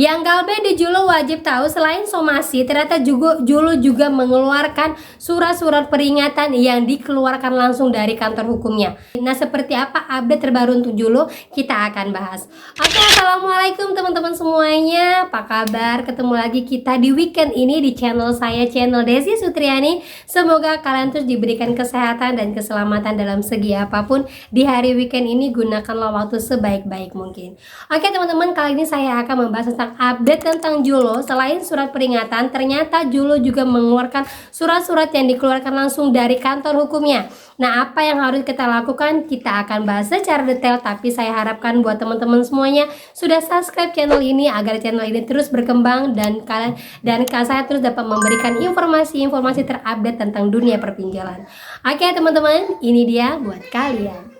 Yang Galbe di Julo wajib tahu, selain somasi, ternyata Julo juga mengeluarkan surat-surat peringatan yang dikeluarkan langsung dari kantor hukumnya. Nah, seperti apa update terbaru untuk Julo? Kita akan bahas. Oke, assalamualaikum teman-teman semuanya. Apa kabar? Ketemu lagi kita di weekend ini di channel saya, channel Desi Sutriani. Semoga kalian terus diberikan kesehatan dan keselamatan dalam segi apapun di hari weekend ini. Gunakanlah waktu sebaik-baik mungkin. Oke teman-teman, kali ini saya akan membahas tentang update tentang Julo. Selain surat peringatan, ternyata Julo juga mengeluarkan surat-surat yang dikeluarkan langsung dari kantor hukumnya. Nah, apa yang harus kita lakukan? Kita akan bahas secara detail, tapi saya harapkan buat teman-teman semuanya sudah subscribe channel ini agar channel ini terus berkembang dan saya terus dapat memberikan informasi-informasi terupdate tentang dunia perpinjaman. Oke teman-teman, ini dia buat kalian.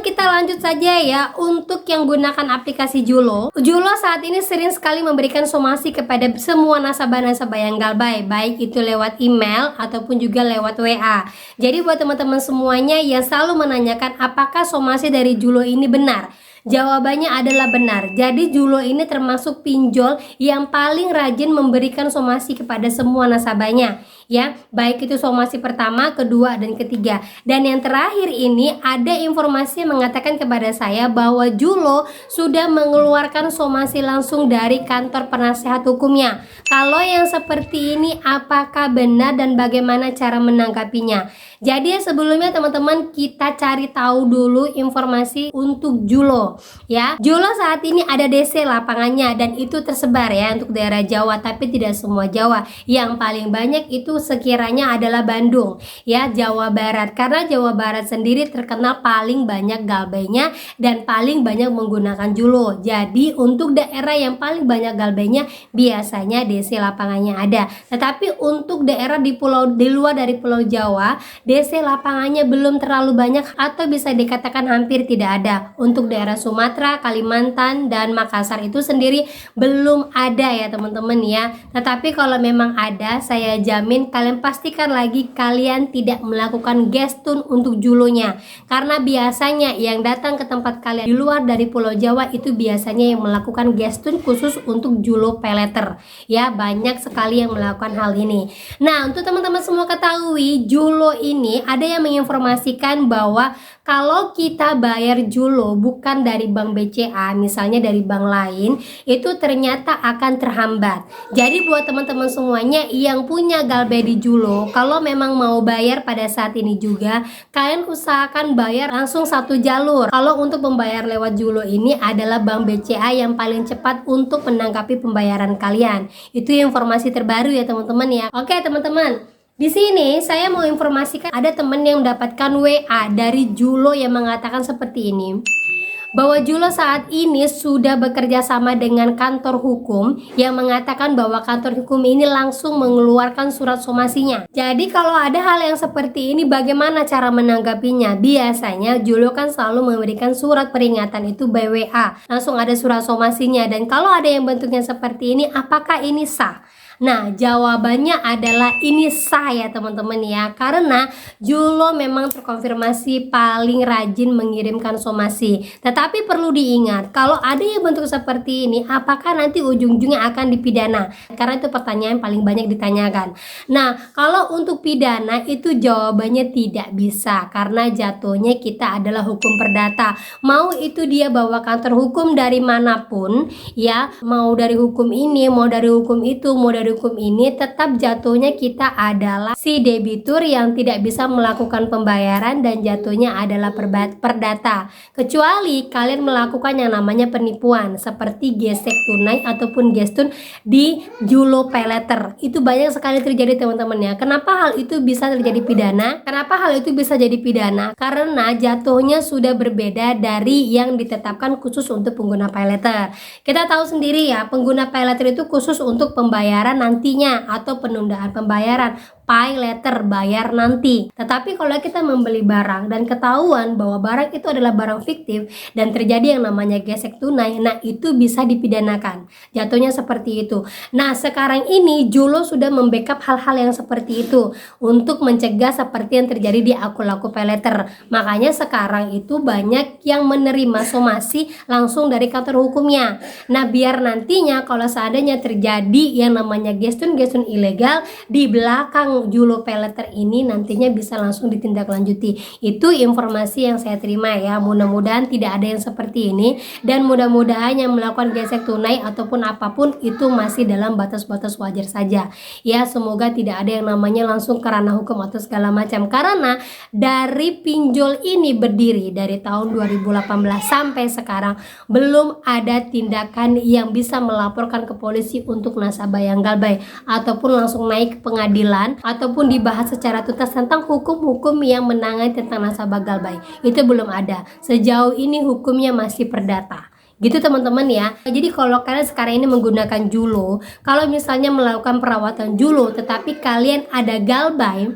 Kita lanjut saja ya. Untuk yang gunakan aplikasi Julo saat ini sering sekali memberikan somasi kepada semua nasabah-nasabah yang Galbay, baik itu lewat email ataupun juga lewat WA. Jadi buat teman-teman semuanya yang selalu menanyakan apakah somasi dari Julo ini benar, jawabannya adalah benar. Jadi Julo ini termasuk pinjol yang paling rajin memberikan somasi kepada semua nasabahnya ya, baik itu somasi pertama, kedua, dan ketiga. Dan yang terakhir ini ada informasi yang mengatakan kepada saya bahwa Julo sudah mengeluarkan somasi langsung dari kantor penasehat hukumnya. Kalau yang seperti ini apakah benar dan bagaimana cara menanggapinya? Jadi sebelumnya teman-teman kita cari tahu dulu informasi untuk Julo ya. Julo saat ini ada DC lapangannya dan itu tersebar ya untuk daerah Jawa, tapi tidak semua Jawa. Yang paling banyak itu sekiranya adalah Bandung ya, Jawa Barat, karena Jawa Barat sendiri terkenal paling banyak galbainya dan paling banyak menggunakan Julo. Jadi untuk daerah yang paling banyak galbainya biasanya DC lapangannya ada. Tetapi untuk daerah di luar dari Pulau Jawa, DC lapangannya belum terlalu banyak atau bisa dikatakan hampir tidak ada. Untuk daerah Sumatera, Kalimantan, dan Makassar itu sendiri belum ada ya teman-teman ya. Tetapi kalau memang ada, saya jamin kalian pastikan lagi kalian tidak melakukan gestun untuk Julonya, karena biasanya yang datang ke tempat kalian di luar dari Pulau Jawa itu biasanya yang melakukan gestun khusus untuk Julo paylater ya. Banyak sekali yang melakukan hal ini. Nah, untuk teman-teman semua ketahui, Julo ini ada yang menginformasikan bahwa kalau kita bayar Julo bukan dari bank BCA, misalnya dari bank lain, itu ternyata akan terhambat. Jadi buat teman-teman semuanya yang punya galbay di Julo, kalau memang mau bayar pada saat ini juga, kalian usahakan bayar langsung satu jalur. Kalau untuk pembayar lewat Julo ini adalah bank BCA yang paling cepat untuk menanggapi pembayaran kalian. Itu informasi terbaru ya teman-teman ya. Oke teman-teman, di sini saya mau informasikan ada teman yang mendapatkan WA dari Julo yang mengatakan seperti ini, bahwa Julo saat ini sudah bekerja sama dengan kantor hukum yang mengatakan bahwa kantor hukum ini langsung mengeluarkan surat somasinya. Jadi kalau ada hal yang seperti ini bagaimana cara menanggapinya? Biasanya Julo kan selalu memberikan surat peringatan itu by WA, langsung ada surat somasinya. Dan kalau ada yang bentuknya seperti ini, apakah ini sah? Nah, jawabannya adalah ini sah ya teman-teman ya, karena Julo memang terkonfirmasi paling rajin mengirimkan somasi. Tetapi perlu diingat, kalau ada yang bentuk seperti ini, apakah nanti ujung-ujungnya akan dipidana? Karena itu pertanyaan paling banyak ditanyakan. Nah, kalau untuk pidana itu jawabannya tidak bisa, karena jatuhnya kita adalah hukum perdata. Mau itu dia bawa kantor hukum dari manapun ya, mau dari hukum ini, mau dari hukum itu, mau dari hukum ini, tetap jatuhnya kita adalah si debitur yang tidak bisa melakukan pembayaran dan jatuhnya adalah perdata. Kecuali kalian melakukan yang namanya penipuan seperti gesek tunai ataupun gestun di Julo paylater. Itu banyak sekali terjadi teman-teman ya. Kenapa hal itu bisa terjadi pidana? Kenapa hal itu bisa jadi pidana? Karena jatuhnya sudah berbeda dari yang ditetapkan khusus untuk pengguna paylater. Kita tahu sendiri ya, pengguna paylater itu khusus untuk pembayaran nantinya atau penundaan pembayaran. pay letter, bayar nanti. Tetapi kalau kita membeli barang dan ketahuan bahwa barang itu adalah barang fiktif dan terjadi yang namanya gesek tunai, nah itu bisa dipidanakan. Jatuhnya seperti itu. Nah, sekarang ini Julo sudah membackup hal-hal yang seperti itu untuk mencegah seperti yang terjadi di akun-akun pay letter. Makanya sekarang itu banyak yang menerima somasi langsung dari kantor hukumnya. Nah, biar nantinya kalau seandainya terjadi yang namanya gestun-gestun ilegal di belakang Julo pay letter ini, nantinya bisa langsung ditindaklanjuti. Itu informasi yang saya terima ya. Mudah-mudahan tidak ada yang seperti ini, dan mudah-mudahan yang melakukan gesek tunai ataupun apapun itu masih dalam batas-batas wajar saja ya. Semoga tidak ada yang namanya langsung ke ranah hukum atau segala macam, karena dari pinjol ini berdiri dari tahun 2018 sampai sekarang belum ada tindakan yang bisa melaporkan ke polisi untuk nasabah yang galbay ataupun langsung naik ke pengadilan ataupun dibahas secara tuntas tentang hukum-hukum yang menangani tentang nasabah galbay. Itu belum ada. Sejauh ini hukumnya masih perdata. Gitu teman-teman ya. Jadi kalau kalian sekarang ini menggunakan Julo, kalau misalnya melakukan perawatan Julo tetapi kalian ada galbay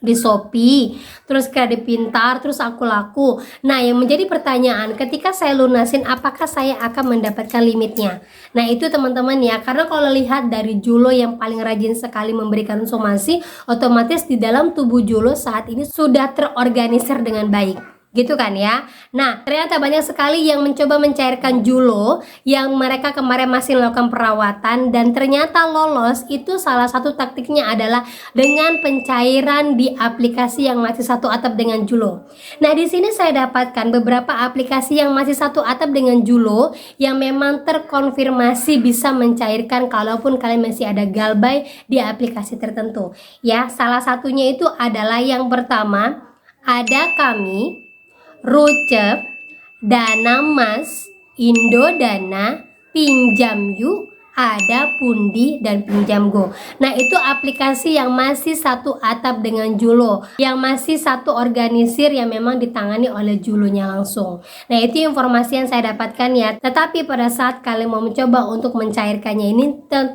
di Shopee, terus Kredit Pintar, terus Aku Laku. Nah, yang menjadi pertanyaan, ketika saya lunasin apakah saya akan mendapatkan limitnya? Nah, itu teman-teman ya, karena kalau lihat dari Julo yang paling rajin sekali memberikan somasi, otomatis di dalam tubuh Julo saat ini sudah terorganisir dengan baik. Gitu kan ya. Nah, ternyata banyak sekali yang mencoba mencairkan Julo yang mereka kemarin masih melakukan perawatan dan ternyata lolos. Itu salah satu taktiknya adalah dengan pencairan di aplikasi yang masih satu atap dengan Julo. Nah, di sini saya dapatkan beberapa aplikasi yang masih satu atap dengan Julo yang memang terkonfirmasi bisa mencairkan kalaupun kalian masih ada galbay di aplikasi tertentu. Ya, salah satunya itu adalah yang pertama, ada Kami, Rucep, Dana Mas, Indodana, Pinjam Yuk, ada Pundi, dan Pinjam Go. Nah, itu aplikasi yang masih satu atap dengan Julo, yang masih satu organisir yang memang ditangani oleh Julonya langsung. Nah, itu informasi yang saya dapatkan ya. Tetapi pada saat kalian mau mencoba untuk mencairkannya ini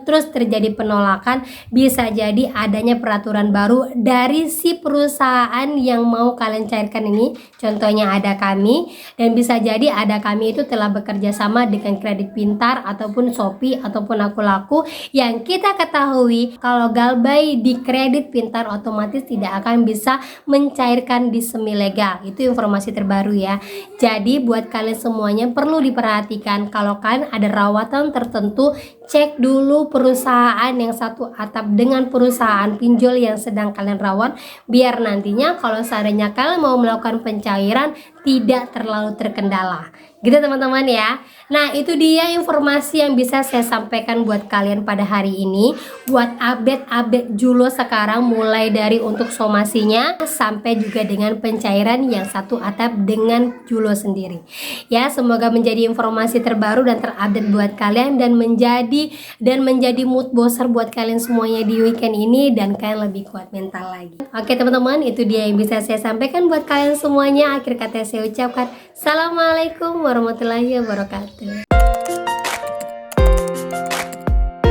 terus terjadi penolakan, bisa jadi adanya peraturan baru dari si perusahaan yang mau kalian cairkan ini. Contohnya ada Kami, dan bisa jadi ada Kami itu telah bekerja sama dengan Kredit Pintar ataupun Shopee ataupun Aku Laku, yang kita ketahui kalau galbay di Kredit Pintar otomatis tidak akan bisa mencairkan di semi legal. Itu informasi terbaru ya. Jadi buat kalian semuanya perlu diperhatikan, kalau kalian ada rawatan tertentu, cek dulu perusahaan yang satu atap dengan perusahaan pinjol yang sedang kalian rawat, biar nantinya kalau seandainya kalian mau melakukan pencairan tidak terlalu terkendala. Gitu teman-teman ya. Nah, itu dia informasi yang bisa saya sampaikan buat kalian pada hari ini. Buat update-update Julo sekarang, mulai dari untuk somasinya sampai juga dengan pencairan yang satu atap dengan Julo sendiri. Ya, semoga menjadi informasi terbaru dan terupdate buat kalian dan menjadi mood booster buat kalian semuanya di weekend ini, dan kalian lebih kuat mental lagi. Oke teman-teman, itu dia yang bisa saya sampaikan buat kalian semuanya. Akhir kata saya ucapkan Assalamualaikum warahmatullahi wabarakatuh.